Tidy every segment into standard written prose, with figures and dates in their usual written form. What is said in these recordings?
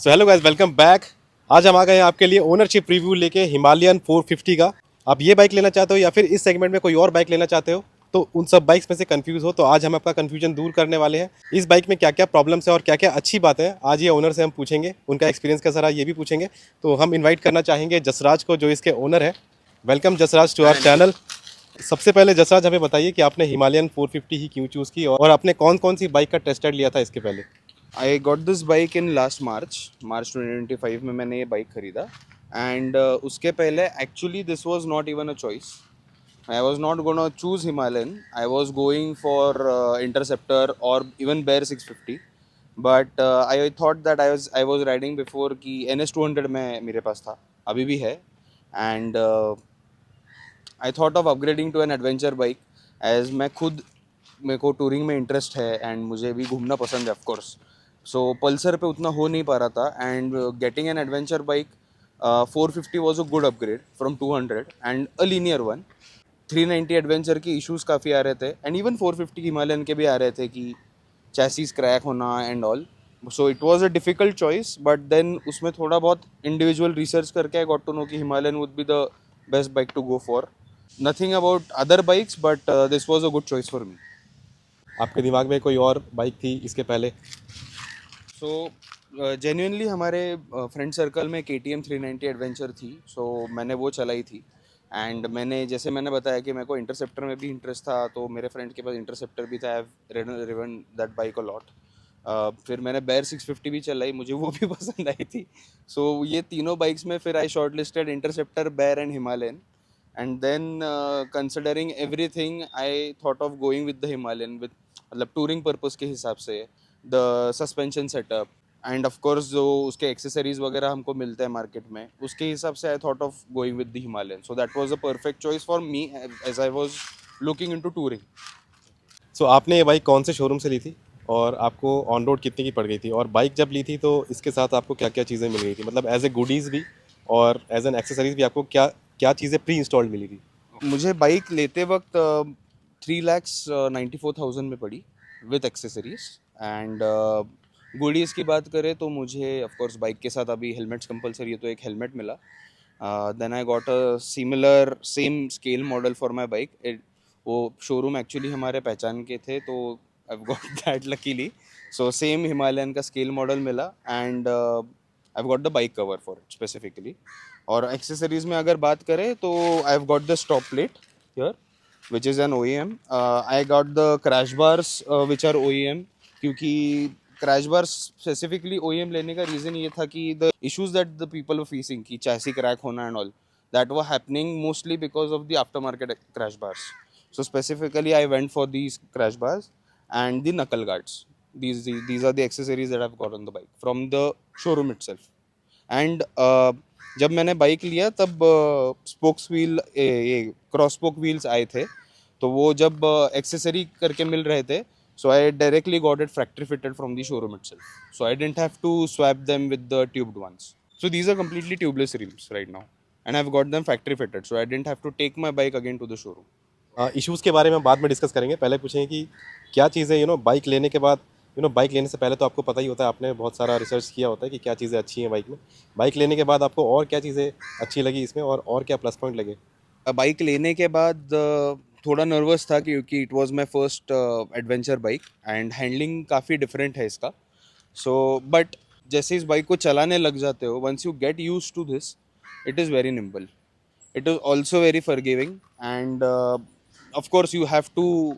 So hello guys, welcome back. आज हम आ गए हैं आपके लिए ओनरशिप रिव्यू लेके हिमालयन 450 का। आप ये बाइक लेना चाहते हो या फिर इस सेगमेंट में कोई और बाइक लेना चाहते हो, तो उन सब बाइक्स में से कंफ्यूज हो, तो आज हम आपका कंफ्यूजन दूर करने वाले हैं। इस बाइक में क्या क्या प्रॉब्लम्स है और क्या क्या अच्छी बातें हैं, आज ये ओनर से हम पूछेंगे। उनका एक्सपीरियंस कैसा रहा ये भी पूछेंगे। तो हम इन्वाइट करना चाहेंगे जसराज को, जो इसके ओनर है। Welcome Jasraj to our channel. सबसे पहले जसराज हमें बताइए कि आपने हिमालयन 450 ही क्यों चूज़ की और आपने कौन कौन सी बाइक का टेस्ट राइड लिया था इसके पहले। I got this bike in last March 2025 में मैंने ये बाइक खरीदा। एंड उसके पहले actually this was not even a choice. I was not gonna choose Himalayan. I was going for Interceptor or even Bear 650। But I thought that I was riding before कि NS 200 में मेरे पास था, अभी भी है। And I thought of upgrading to an adventure bike, as मैं खुद, मेरे को टूरिंग में इंटरेस्ट है एंड मुझे भी घूमना पसंद है ऑफकोर्स। सो पल्सर पे उतना हो नहीं पा रहा था and getting an adventure bike 450 was a good upgrade from 200 and a linear one. 390 adventure के इश्यूज काफ़ी आ रहे थे एंड इवन 450 हिमालयन के भी आ रहे थे कि चैसिस क्रैक होना and all. So it was a difficult choice, but then उसमें थोड़ा बहुत इंडिविजुअल रिसर्च करके आई गॉट टू नो कि Himalayan would be the best bike to go for. Nothing about other bikes, but this was a good choice for me. आपके दिमाग में कोई और बाइक थी इसके पहले? सो जेन्युइनली हमारे फ्रेंड सर्कल में KTM 390 एडवेंचर थी, सो मैंने वो चलाई थी। एंड जैसे मैंने बताया कि मेरे को इंटरसेप्टर में भी इंटरेस्ट था, तो मेरे फ्रेंड के पास इंटरसेप्टर भी था। आई रिवन दैट बाइक अ लॉट। फिर मैंने बेयर 650 भी चलाई, मुझे वो भी पसंद आई थी। सो ये तीनों बाइक्स में फिर I shortlisted Interceptor, Bear and Himalayan. And then considering everything I thought of going with the Himalayan, with मतलब टूरिंग पर्पस के हिसाब से, the suspension setup and of course जो उसके एक्सेसरीज वगैरह हमको मिलते हैं मार्केट में, उसके हिसाब से I thought of going with the Himalayan. So that was a perfect choice for me as I was looking into touring. So आपने ये बाइक कौन से शोरूम से ली थी और आपको ऑन रोड कितने की पड़ गई थी, और बाइक जब ली थी तो इसके साथ आपको क्या क्या चीज़ें मिल गई थी, मतलब एज ए गुडीज़ भी और एज एन एक्सेसरीज भी आपको क्या क्या चीज़ें प्री इंस्टॉल्ड मिली थी? मुझे बाइक लेते वक्त 3,94,000 में पड़ी विद एक्सेसरीज। एंड गुडीज़ की बात करें तो मुझे ऑफ कोर्स बाइक के साथ अभी हेलमेट्स कंपलसरी है, तो एक हेलमेट मिला। Then I got a similar same scale model for my bike. वो शोरूम एक्चुअली हमारे पहचान के थे, तो I got that luckily. So same Himalayan का स्केल मॉडल मिला and I got the bike cover for it specifically. और एक्सेसरीज में अगर बात करें तो I have got the stop plate here which is an OEM. I got the crash bars which are OEM, क्योंकि crash बार specifically OEM लेने का reason ये था कि the issues that the people were facing कि चैसी क्रैक होना and all, that were happening mostly because of the after market crash bars. So specifically I went for these crash bars and the नकल guards. These are the accessories that I've got on the bike from the showroom itself. And जब मैंने bike लिया तब spokes wheel, ये cross spoke wheels आए थे, तो वो जब एक्सेसरी करके मिल रहे थे, so I directly got it factory fitted from the showroom itself, so I didn't have to swap them with the tubed ones. So these are completely tubeless rims right now and I've got them factory fitted, so I didn't have to take my bike again to the showroom. Issues के बारे में बाद में discuss करेंगे, पहले पूछेंगे कि क्या चीज़ें बाइक लेने के बाद, बाइक लेने से पहले तो आपको पता ही होता है, आपने बहुत सारा रिसर्च किया होता है कि क्या चीज़ें अच्छी हैं बाइक में। बाइक लेने के बाद आपको और क्या चीज़ें अच्छी लगी इसमें और क्या प्लस पॉइंट लगे? बाइक लेने के बाद थोड़ा नर्वस था, क्योंकि it was my first adventure bike and handling काफ़ी डिफरेंट है इसका। सो बट जैसे इस बाइक को चलाने लग जाते हो, once you get use to this, it is very nimble, it is also very forgiving and of course you have to,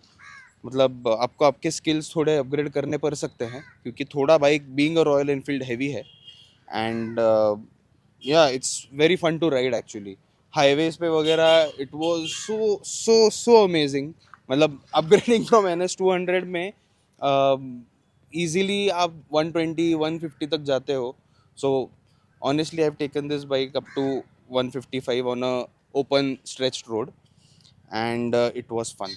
मतलब आपको आपके स्किल्स थोड़े अपग्रेड करने पड़ सकते हैं, क्योंकि थोड़ा bike being a Royal Enfield heavy है। एंड या it's very fun to ride actually. Highways पे वगैरह it was so so so amazing. मतलब अपग्रेडिंग फ्रॉम NS 200 में इजीली आप 120 150 तक जाते हो। So honestly I have taken this bike up to 155 on a open stretched road and it was fun.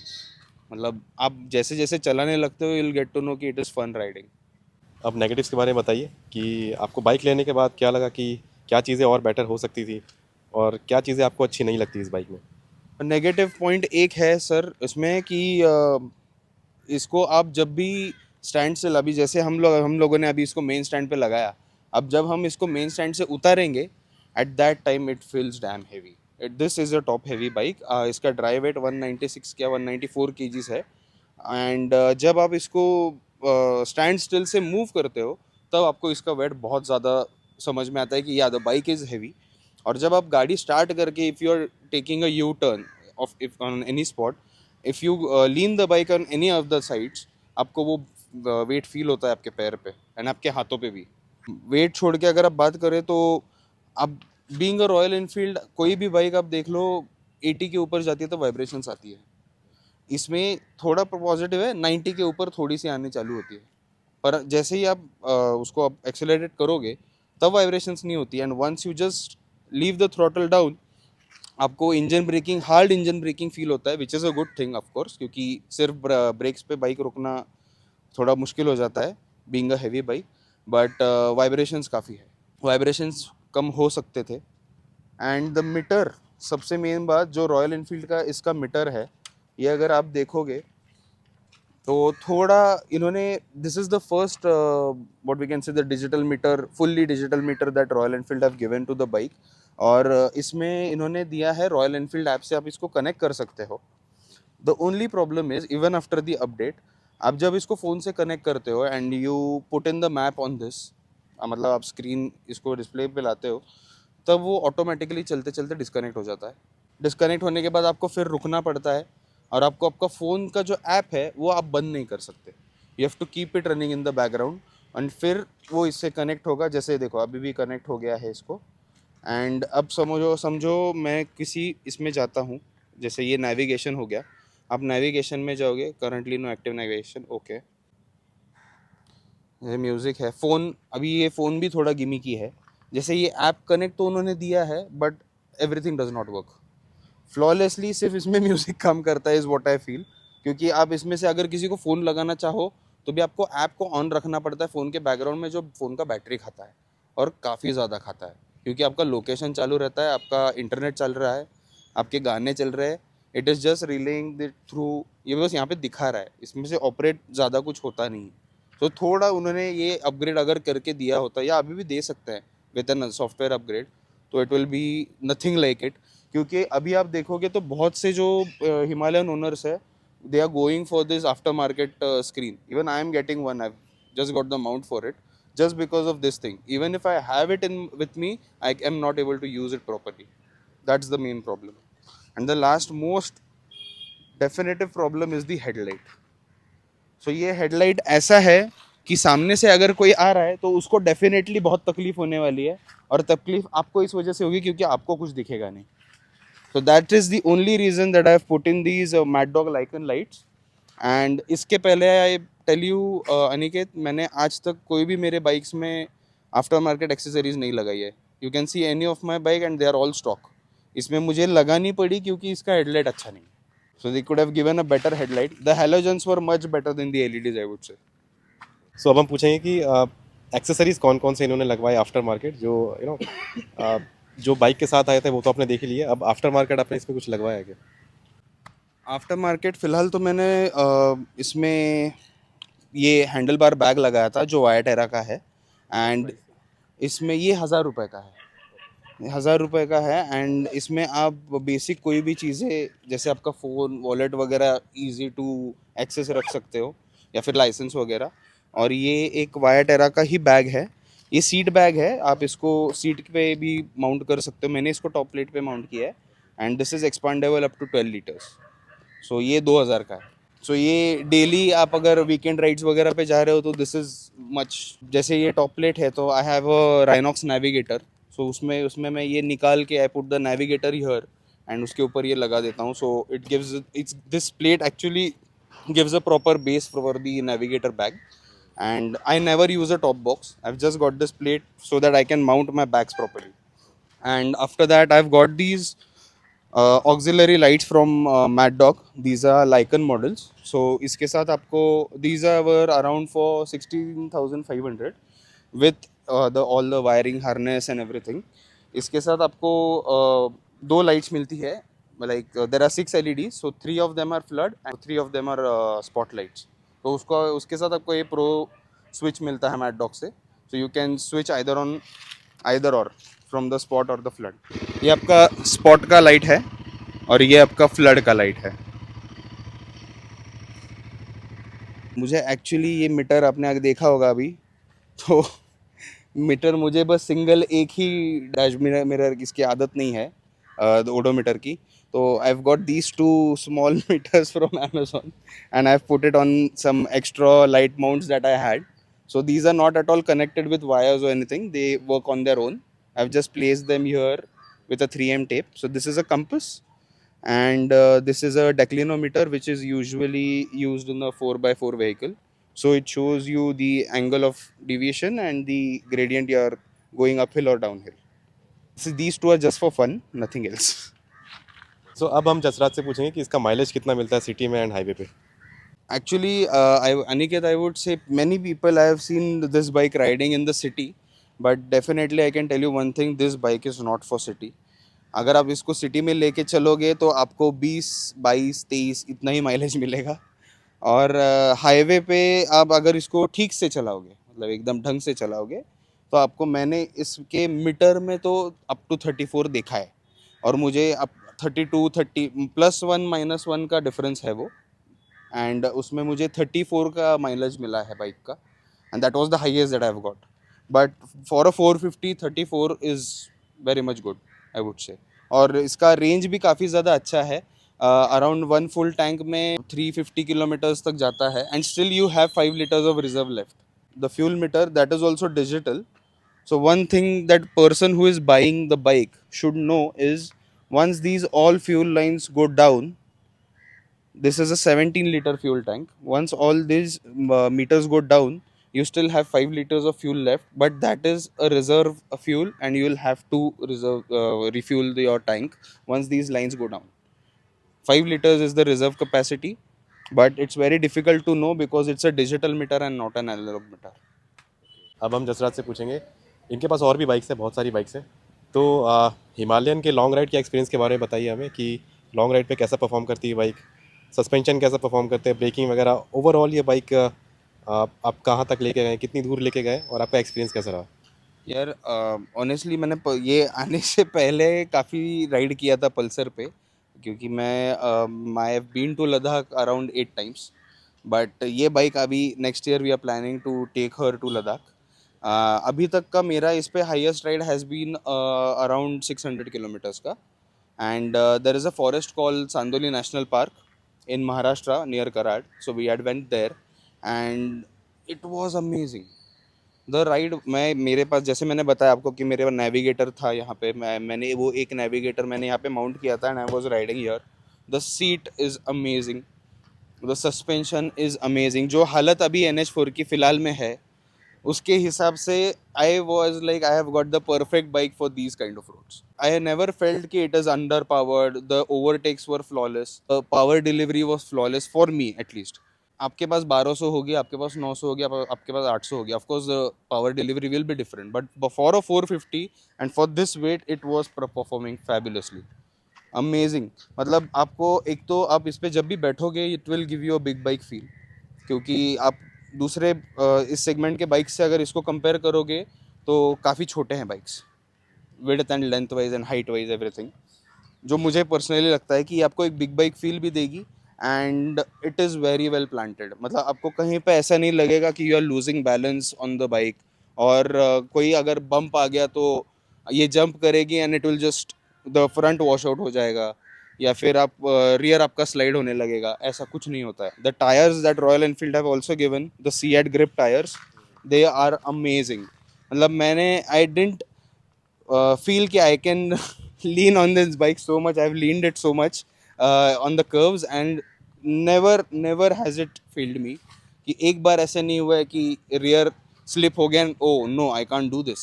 मतलब आप जैसे जैसे चलाने लगते हो, you'll get to know कि इट इज़ फन राइडिंग। अब नेगेटिव्स के बारे में बताइए कि आपको बाइक लेने के बाद क्या लगा, कि क्या चीज़ें और बेटर हो सकती थी और क्या चीज़ें आपको अच्छी नहीं लगती इस बाइक में? नेगेटिव पॉइंट एक है सर इसमें कि इसको आप जब भी स्टैंड से, अभी जैसे हम लोगों ने अभी इसको मेन स्टैंड पे लगाया, अब जब हम इसको मेन स्टैंड से उतारेंगे at that time it feels damn heavy. This is a top heavy bike. इसका ड्राई वेट 196 या 194 केजीज है. एंड जब आप इसको स्टैंड स्टिल से मूव करते हो तब आपको इसका वेट बहुत ज़्यादा समझ में आता है कि या द बाइक इज़ हेवी. और जब आप गाड़ी स्टार्ट करके if you are taking a U turn off if on any spot, if you lean the bike on any of the sides, आपको वो वेट फील होता है आपके पैर पे एंड आपके हाथों पे भी. वेट छोड़ के अगर आप बात करें तो आप बीइंग अ रॉयल इनफील्ड कोई भी बाइक आप देख लो 80 के ऊपर जाती है तो वाइब्रेशंस आती है. इसमें थोड़ा पॉजिटिव है, 90 के ऊपर थोड़ी सी आनी चालू होती है. पर जैसे ही आप उसको आप एक्सेलरेट करोगे तब वाइब्रेशंस नहीं होती. And once you just leave the throttle down, आपको engine braking, hard engine braking feel होता है, which is a good thing of course, क्योंकि सिर्फ ब्रेक्स पे बाइक रोकना थोड़ा मुश्किल हो जाता है being a heavy bike. But vibrations काफ़ी है, वाइब्रेशंस कम हो सकते थे. एंड द मीटर, सबसे मेन बात जो रॉयल इनफील्ड का इसका मीटर है, ये अगर आप देखोगे तो थोड़ा इन्होंने, this is the first what we can say the digital meter, fully digital meter that Royal Enfield have given to the bike. और इसमें इन्होंने दिया है रॉयल एनफील्ड ऐप से आप इसको कनेक्ट कर सकते हो. The only problem is even after the update, आप जब इसको फ़ोन से कनेक्ट करते हो and you put in the map on this, मतलब आप स्क्रीन इसको डिस्प्ले पे लाते हो, तब वो ऑटोमेटिकली चलते चलते डिस्कनेक्ट हो जाता है. डिस्कनेक्ट होने के बाद आपको फिर रुकना पड़ता है और आपको आपका फ़ोन का जो ऐप है वो आप बंद नहीं कर सकते. You have to keep it running in the background and फिर वो इससे कनेक्ट होगा. जैसे देखो अभी भी कनेक्ट हो गया है इसको. एंड अब समझो समझो मैं किसी इसमें जाता हूँ, जैसे ये नेविगेशन हो गया. आप नेविगेशन में जाओगे, currently no active navigation, okay. ये म्यूज़िक है. फ़ोन, अभी ये फ़ोन भी थोड़ा गिमिकी है. जैसे ये ऐप कनेक्ट तो उन्होंने दिया है but everything does not work flawlessly. सिर्फ इसमें म्यूज़िक काम करता है इज़ व्हाट आई फील. क्योंकि आप इसमें से अगर किसी को फ़ोन लगाना चाहो तो भी आपको ऐप को ऑन रखना पड़ता है फ़ोन के बैकग्राउंड में, जो फ़ोन का बैटरी खाता है और काफ़ी ज़्यादा खाता है. क्योंकि आपका लोकेशन चालू रहता है, आपका इंटरनेट चल रहा है, आपके गाने चल रहे हैं. It is just relying the through, ये बस यहाँ पे दिखा रहा है, इसमें से ऑपरेट ज़्यादा कुछ होता नहीं. तो थोड़ा उन्होंने ये अपग्रेड अगर करके दिया होता, या अभी भी दे सकते हैं विद एन सॉफ्टवेयर अपग्रेड, तो it will be nothing like it. क्योंकि अभी आप देखोगे तो बहुत से जो हिमालयन ओनर्स है, they are going for this after market screen. Even I am getting one, I just got the mount for it just because of this thing. Even if I have it in with me, I am not able to use it properly. That's the main problem. And the last most definitive problem is the headlight. So ये headlight ऐसा है कि सामने से अगर कोई आ रहा है तो उसको डेफिनेटली बहुत तकलीफ होने वाली है. और तकलीफ आपको इस वजह से होगी क्योंकि आपको कुछ दिखेगा नहीं. So that is the only reason that I have put in these Mad Dog Lycan lights. And इसके पहले आई टेल यू अनिकेत, मैंने आज तक कोई भी मेरे बाइक्स में आफ्टर मार्केट एक्सेसरीज नहीं लगाई है. You can see any of my bike and they are all stock. इसमें मुझे लगानी पड़ी क्योंकि इसका हेडलाइट अच्छा नहीं. So they could have given a better headlight. The halogens were much better than the LEDs I would say. So अब हम पूछेंगे कि एक्सेसरीज कौन कौन से इन्होंने लगवाए आफ्टर मार्केट, जो जो बाइक के साथ आए थे वो तो आपने देख ही लिए, अब आफ्टर मार्केट आपने इसमें कुछ लगवाया है क्या? आफ्टर मार्केट फ़िलहाल तो मैंने इसमें ये हैंडल बार बैग लगाया था जो वाया टेरा का है. एंड इसमें ये 1000 रुपये का है, 1000 रुपये का है. एंड इसमें आप बेसिक कोई भी चीज़ें, जैसे आपका फ़ोन, वॉलेट वगैरह इजी टू एक्सेस रख सकते हो, या फिर लाइसेंस वगैरह. और ये एक वाया टेरा का ही बैग है. ये सीट बैग है, आप इसको सीट पे भी माउंट कर सकते हो. मैंने इसको टॉप प्लेट पे माउंट किया है. And this is expandable up to 12 litres. So ये 2000 का है. सो ये डेली आप अगर वीकेंड राइड्स वगैरह पे जा रहे हो तो दिस इज़ मच. जैसे ये टॉप प्लेट है तो I have a Rhinox navigator. So उसमें उसमें मैं ये निकाल के I put the navigator here and उसके ऊपर ये लगा देता हूँ. So it gives, it's this plate actually gives a proper base for the navigator bag. And I never use a top box. I've just got this plate so that I can mount my bags properly. And after that I've got these auxiliary lights from Mad Dog. These are Lycan models. So इसके साथ आपको, these were around for 16,500 with the all the wiring harness and everything. इसके साथ आपको दो lights मिलती है. Like there are 6 LEDs, so 3 of them are flood and 3 of them are spotlights. तो उसका, उसके साथ आपको ये प्रो स्विच मिलता है मैड डॉग से. So you can switch either or from the spot or the flood. ये आपका spot का light है और ये आपका flood का light है. मुझे एक्चुअली ये मीटर आपने आगे देखा होगा अभी, तो मीटर मुझे बस सिंगल एक ही डैश मिरर मिरर इसकी आदत नहीं है ओडोमीटर की. तो I have got these two small meters from Amazon and I've put it on some extra light mounts that I had. So these are not at all connected with wires or anything. They work on their own. I've just placed them here with a 3M tape. So this is a compass and this is a declinometer which is usually used in a 4x4 vehicle. So it shows you the angle of deviation and the gradient you are going uphill or downhill. So these two are just for fun, nothing else. सो अब हम जसराज से पूछेंगे कि इसका mileage कितना मिलता है city में एंड हाईवे पे. Actually, Aniket, I would say many people I have seen this bike riding in the city, but definitely I can tell you one thing: this bike is not for city. अगर आप इसको city में लेके चलोगे तो आपको 20, 22, 23 इतना ही mileage मिलेगा. और हाईवे पे आप अगर इसको ठीक से चलाओगे, मतलब एकदम ढंग से चलाओगे, तो आपको मैंने इसके मीटर में तो अप टू 34 देखा है. और मुझे अब 32, 30 +1 -1 का डिफरेंस है वो. एंड उसमें मुझे 34 का माइलेज मिला है बाइक का. And that was the highest that I have got. But for a 450 34 is very much good, I would से. और इसका रेंज भी काफ़ी ज़्यादा अच्छा है. अराउंड वन फुल टैंक में 350 किलोमीटर्स तक जाता है. And still you have 5 litres of reserve left. The fuel metre that is also digital. So one thing that person who is buying the bike should know is once these all fuel lines go down, this is a 17-liter fuel tank. Once all these meters go down, you still have 5 liters of fuel left, but that is a reserve fuel, and you will have to refuel your tank once these lines go down. 5 liters is the reserve capacity, but it's very difficult to know because it's a digital meter and not an analog meter. अब हम जसराज से पूछेंगे, इनके पास और भी bikes है, बहुत सारी बाइक्स हैं. तो हिमालयन के लॉन्ग राइड के एक्सपीरियंस के बारे में बताइए हमें कि लॉन्ग राइड पे कैसा परफॉर्म करती है बाइक, सस्पेंशन कैसा परफॉर्म करते हैं, ब्रेकिंग वगैरह. ओवरऑल ये बाइक आप कहाँ तक लेके गए, कितनी दूर लेके गए और आपका एक्सपीरियंस कैसा रहा. यार ऑनेस्टली मैंने ये आने से पहले काफ़ी राइड किया था पल्सर पे, क्योंकि मैं I have been to Ladakh around 8 times. But ये बाइक अभी next year we are planning to take her to Ladakh. अभी तक का मेरा इस पे highest ride has been around 600 kilometres का. And there is a forest call Sandoli national park in Maharashtra near Karad. So we had went there and it was amazing. The ride, मैं मेरे पास जैसे मैंने बताया आपको कि मेरे पास नेविगेटर था यहाँ पे. मैंने वो एक नेविगेटर मैंने यहाँ पे माउंट किया था and I was riding here. The seat is amazing, the suspension is amazing. जो हालत अभी NH4 की फ़िलहाल में है उसके हिसाब से I was like I have got the perfect bike for these kind of roads. I never felt कि it is underpowered. The overtakes were flawless, power delivery was flawless for me at least. आपके पास 1200 होगी, आपके पास 900 होगी, आपके पास 800 होगी. Of course power delivery will be different, but for a 450 and for this weight it was performing fabulously amazing. मतलब आपको एक तो आप इस पर जब भी बैठोगे it will give you a big bike feel, क्योंकि आप दूसरे इस सेगमेंट के बाइक्स से अगर इसको कंपेयर करोगे तो काफ़ी छोटे हैं bikes, width and length wise and height wise everything. जो मुझे पर्सनली लगता है कि आपको एक बिग बाइक फील भी देगी and it is very well planted. मतलब आपको कहीं पे ऐसा नहीं लगेगा कि you are losing balance on the bike. और कोई अगर बम्प आ गया तो ये जंप करेगी and it will just the front wash out हो जाएगा, या फिर आप रियर आपका स्लाइड होने लगेगा. ऐसा कुछ नहीं होता है. The tyres that Royal Enfield have also given, the CEAT grip tyres, they are amazing. मतलब मैंने आई डिडंट feel कि I can lean on this bike so much. I've leaned it so much on the curves and never has it failed me. कि एक बार ऐसा नहीं हुआ है कि rear slip हो गया and oh no I can't do this.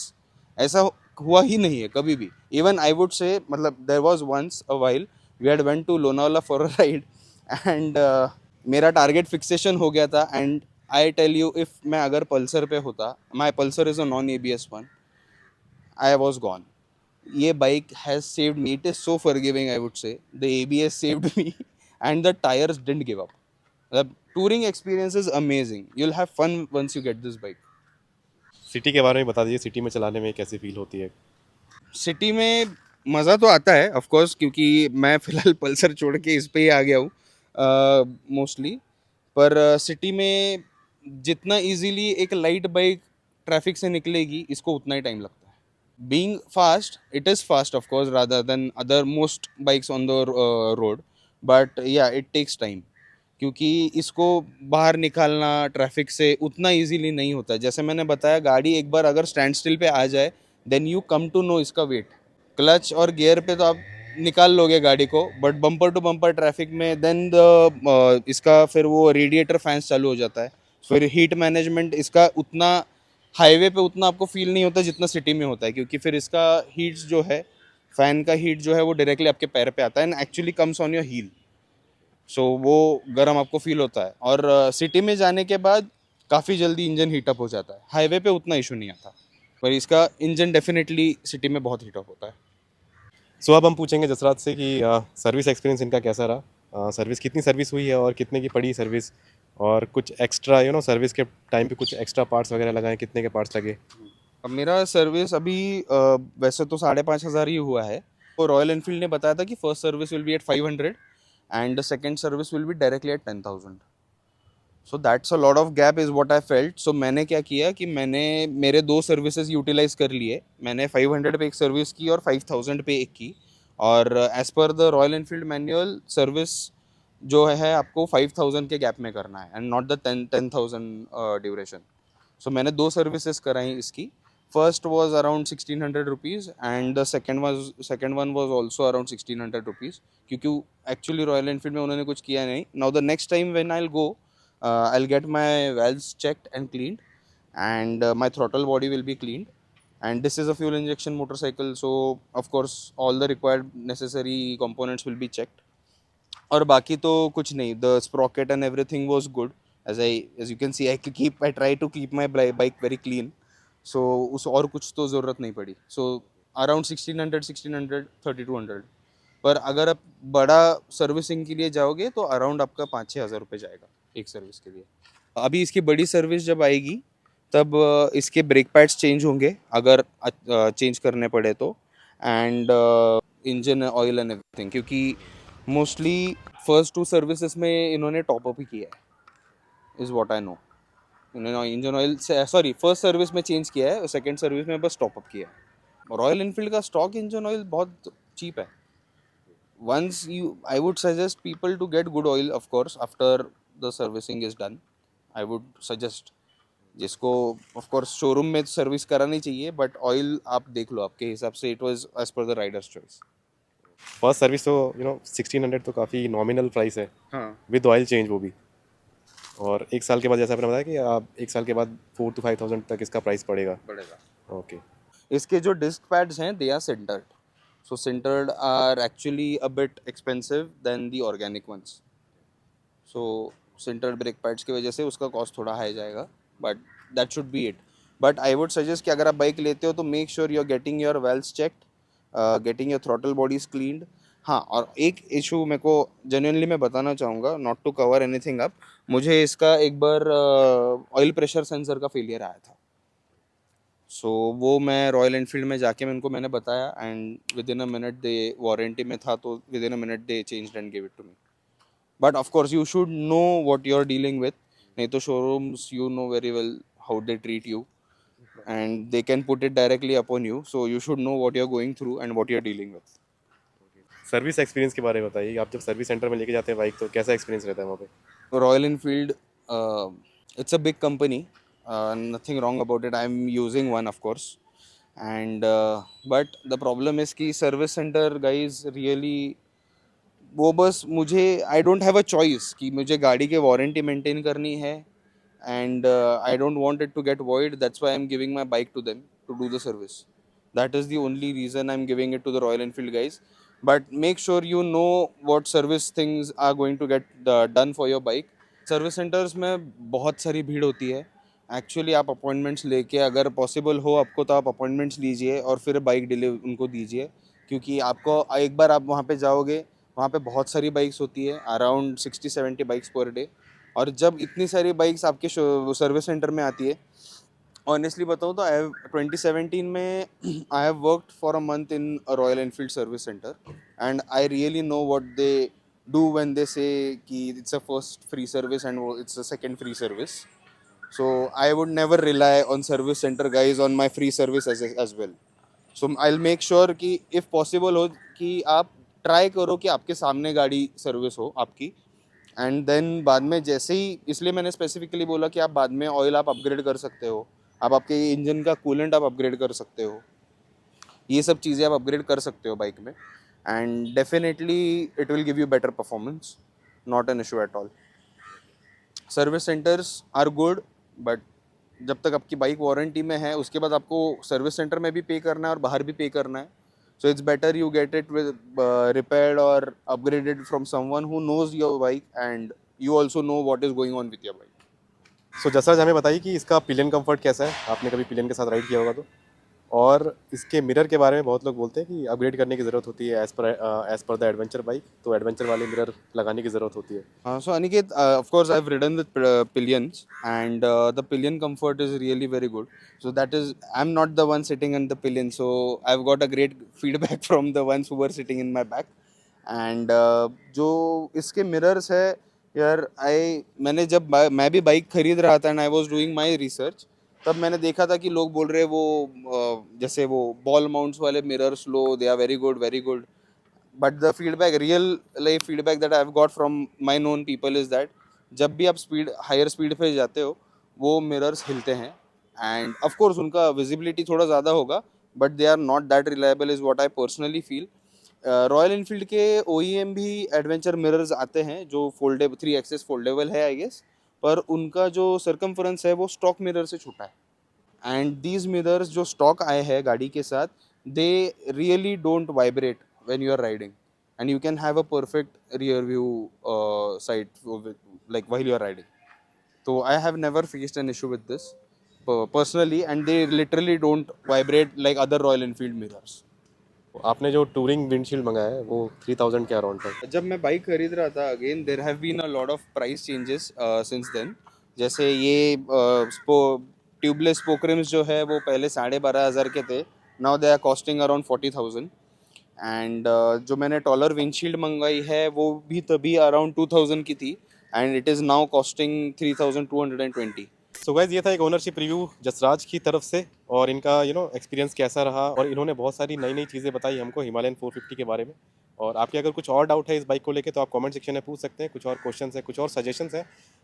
ऐसा हुआ ही नहीं है कभी भी. Even I would say, मतलब there was once a while we had went to Lonavala for a ride and मेरा टारगेट फिक्सेशन हो गया था. And I tell you if मैं अगर पल्सर पे होता, my Pulsar is a non ABS one, I was gone. ये bike has saved me. It is so forgiving, I would say. The ABS saved me, and the tires didn't give up. The touring experience is amazing. You'll have fun once you get this bike. City के बारे में बता दीजिए, city में चलाने में कैसी feel होती है? सिटी में मज़ा तो आता है ऑफ कोर्स, क्योंकि मैं फ़िलहाल पल्सर छोड़ के इस पे ही आ गया हूँ मोस्टली। पर सिटी में जितना इजीली एक लाइट बाइक ट्रैफिक से निकलेगी, इसको उतना ही टाइम लगता है। Being fast, it is fast of course rather than other most bikes on the road, but या इट टेक्स टाइम, क्योंकि इसको बाहर निकालना ट्रैफिक से उतना इजीली नहीं होता। जैसे मैंने बताया, गाड़ी एक बार अगर स्टैंड स्टिल पे आ जाए, then you come to know इसका वेट। क्लच और गियर पे तो आप निकाल लोगे गाड़ी को, but bumper to bumper traffic में देन द इसका फिर वो रेडिएटर फैंस चालू हो जाता है। फिर हीट मैनेजमेंट इसका उतना हाईवे पे उतना आपको फील नहीं होता जितना सिटी में होता है, क्योंकि फिर इसका हीट्स जो है, फैन का हीट जो है वो डायरेक्टली आपके पैर पे आता है and actually comes on your heel. So वो गर्म आपको फील होता है। और सिटी में जाने के बाद काफ़ी जल्दी इंजन हीटअप हो जाता है। हाईवे पे उतना इशू नहीं आता, पर इसका इंजन डेफिनेटली सिटी में बहुत हीटअप होता है। सो अब हम पूछेंगे जसरात से कि सर्विस एक्सपीरियंस इनका कैसा रहा, सर्विस कितनी सर्विस हुई है और कितने की पड़ी सर्विस, और कुछ एक्स्ट्रा सर्विस के टाइम पे कुछ एक्स्ट्रा पार्ट्स वगैरह लगाए, कितने के पार्ट्स लगे? अब मेरा सर्विस अभी वैसे तो 5,500 ही हुआ है। तो रॉयल एनफील्ड ने बताया था कि first service will be at 500 and the second service will be directly at 10,000। So that's a lot of gap is what I felt. So मैंने क्या किया कि मैंने मेरे 2 सर्विसेज यूटिलाइज कर लिए। मैंने 500 पे एक सर्विस की और 5,000 पे एक की। और as per the Royal Enfield manual, service जो है आपको 5,000 के गैप में करना है and not the 10,000 duration. So मैंने 2 सर्विसेज कराई इसकी। First was around 1,600 rupees and the second one was also around 1,600 rupees, क्योंकि एक्चुअली रॉयल एनफील्ड में उन्होंने कुछ किया नहीं। Now the next time when I will go, I'll get my valves checked and cleaned, and my throttle body will be cleaned. And this is a fuel injection motorcycle, so of course all the required necessary components will be checked. और बाकी तो कुछ नहीं, the sprocket and everything was good. As you can see, I try to keep my bike very clean. So उस और कुछ तो ज़रूरत नहीं पड़ी. So around 1,600, 3,200. पर अगर आप बड़ा सर्विसिंग के लिए जाओगे तो अराउंड आपका 5-6 हज़ार रुपये जाएगा एक सर्विस के लिए। अभी इसकी बड़ी सर्विस जब आएगी, तब इसके ब्रेक पैड्स चेंज होंगे अगर चेंज करने पड़े तो, and engine oil and everything, क्योंकि मोस्टली फर्स्ट 2 सर्विसेज में इन्होंने टॉपअप ही किया है, इज़ व्हाट आई नो। इन्होंने इंजन ऑयल से, सॉरी, फर्स्ट सर्विस में चेंज किया है, सेकेंड सर्विस में बस टॉपअप किया है। रॉयल एनफील्ड का स्टॉक इंजन ऑयल बहुत चीप है। Once you, I would suggest people to get good oil, of course, after the servicing is done. I would suggest, जिसको of course शोरूम में service करानी चाहिए, but oil आप देख लो आपके हिसाब से, it was as per the rider's choice. First service तो 1,600 तो काफ़ी नॉमिनल प्राइस है, हाँ, विद ऑयल चेंज वो भी। और एक साल के बाद, जैसा आपने बताया कि आप एक साल के बाद 4,000 to 5,000 तक इसका प्राइस पड़ेगा। पड़ेगा। ओके। इसके जो डिस्क पैड्स हैं, they are sintered. So sintered are actually a bit expensive than the organic ones. So sintered brake pads की वजह से उसका कॉस्ट थोड़ा हाई जाएगा, but that should be it. But I would suggest कि अगर आप बाइक लेते हो तो make sure you are getting your valves checked, getting your throttle bodies cleaned. हाँ, और एक इशू मेरे को जेन्युइनली मैं बताना चाहूँगा, not to cover anything up, मुझे इसका एक बार ऑयल प्रेशर सेंसर का फेलियर आया था। सो वो मैं रॉयल एनफील्ड में जाके मैंने बताया, and within a minute they, warranty में था तो within a minute they changed and give it to me. But of course you should know what you are dealing with, नहीं तो showrooms, you know very well how they treat you and they can put it directly upon you. So you should know what you are going through and what you are dealing with. Service experience के बारे में बताइए, आप जब service centre में लेके जाते हैं बाइक तो कैसा एक्सपीरियंस रहता है वहाँ पे? Royal Enfield, it's a big company. Nothing wrong about it. I'm using one, of course. And but the problem is कि service center guys really, वो बस मुझे, I don't have a choice कि मुझे गाड़ी की वारंटी मेंटेन करनी है, and I don't want it to get void, that's why I am giving my bike to them to do the service. That is the only reason I am giving it to the Royal Enfield guys. But make sure you know what service things are going to get done for your bike. Service centres में बहुत सारी भीड़ होती है। Actually आप appointments लेके, अगर possible हो आपको, तो आप अपॉइंटमेंट्स लीजिए और फिर बाइक डिलीवर उनको दीजिए, क्योंकि आपको एक बार आप वहाँ पे जाओगे, वहाँ पे बहुत सारी बाइक्स होती है, अराउंड 60-70 बाइक्स पर डे। और जब इतनी सारी बाइक्स आपके सर्विस सेंटर में आती है, ऑनेस्टली बताऊँ तो आई हैव 2017 में I have worked for a month in a Royal Enfield service centre and I really know what they do when they से कि it's a first free service and it's a second free service. So I would never rely on service center guys on my free service as well. So I'll make sure कि if possible हो कि आप try करो कि आपके सामने गाड़ी service हो आपकी, एंड देन बाद में जैसे ही, इसलिए मैंने स्पेसिफिकली बोला कि आप बाद में ऑयल आप अपग्रेड कर सकते हो, आप आपके इंजन का कूलेंट आप अपग्रेड कर सकते हो, ये सब चीज़ें आप अपग्रेड कर सकते हो बाइक में, and definitely it will give you better performance, not an issue at all. Service centres are good, but जब तक आपकी बाइक वारंटी में है उसके बाद आपको सर्विस सेंटर में भी पे करना है और बाहर भी पे करना है. So it's better you get it with repaired और upgraded from someone who knows your bike and you also know what is going on with your bike. सो जसराज हमें बताइए कि इसका पिलियन कंफर्ट कैसा है, आपने कभी पिलियन के साथ राइड किया होगा तो, और इसके मिरर के बारे में बहुत लोग बोलते हैं कि अपग्रेड करने की ज़रूरत होती है as per the adventure bike, तो एडवेंचर वाले मिरर लगाने की ज़रूरत होती है. So Aniket, of course, I've ridden with pillions, and the pillion comfort is really very good. So that is, I'm not the one sitting in the pillion, so I've got a great feedback from the ones who were sitting in my back. And जो इसके mirrors है यार, मैंने जब मैं भी bike खरीद रहा था and I was doing my research, तब मैंने देखा था कि लोग बोल रहे वो जैसे वो बॉल माउंट्स वाले मिरर्स लो, they are very good, very good. But the feedback, real life feedback that I have got from my known people is that जब भी आप हायर स्पीड पे जाते हो वो मिरर्स हिलते हैं, एंड ऑफ कोर्स उनका विजिबिलिटी थोड़ा ज़्यादा होगा, but they are not that reliable is what I personally feel. Royal Enfield के OEM भी एडवेंचर मिरर्स आते हैं जो फोल्डेबल 3 एक्सेस फोल्डेबल है आई गेस, पर उनका जो सर्कमफ्रेंस है वो स्टॉक मिरर से छोटा है. एंड दीज मिरर्स जो स्टॉक आए हैं गाड़ी के साथ, they really don't vibrate when you are riding, and you can have a perfect rear view sight like while you are riding. So I have never faced an issue with this personally, and they literally don't vibrate like other Royal Enfield mirrors. आपने जो touring windshield मंगाया है वो 3000 के around था. जब मैं bike खरीद रहा था, again there have been a lot of price changes since then. जैसे ये ट्यूबलेस स्पोक रिम्स जो है वो पहले 12,500 के थे, now they are costing around 40,000. And जो मैंने टॉलर विंडशील्ड मंगवाई है वो भी तभी अराउंड 2000 की थी, and it is now costing 3220. So guys ये था एक ओनरशिप रिव्यू जसराज की तरफ से, और इनका एक्सपीरियंस कैसा रहा, और इन्होंने बहुत सारी नई नई चीज़ें बताई हमको हिमालयन 450 के बारे में. और आपके अगर कुछ और डाउट है इस बाइक को लेके तो आप कमेंट सेक्शन में पूछ सकते हैं, कुछ और क्वेश्चन है, कुछ और सजेशंस है,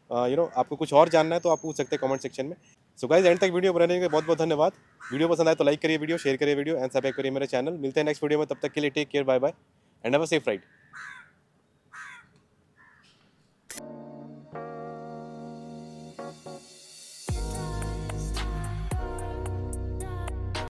आपको कुछ और जानना है तो आप पूछ सकते हैं कमेंट सेक्शन में. सो गाइज एंड तक वीडियो बनाने के बहुत बहुत धन्यवाद. वीडियो पसंद आए तो लाइक करिए वीडियो, शेयर करिए वीडियो, एंड सब्सक्राइब करिए मेरे चैनल. मिलते हैं नेक्स्ट वीडियो में, तब तक के लिए take care, bye bye and have a safe ride.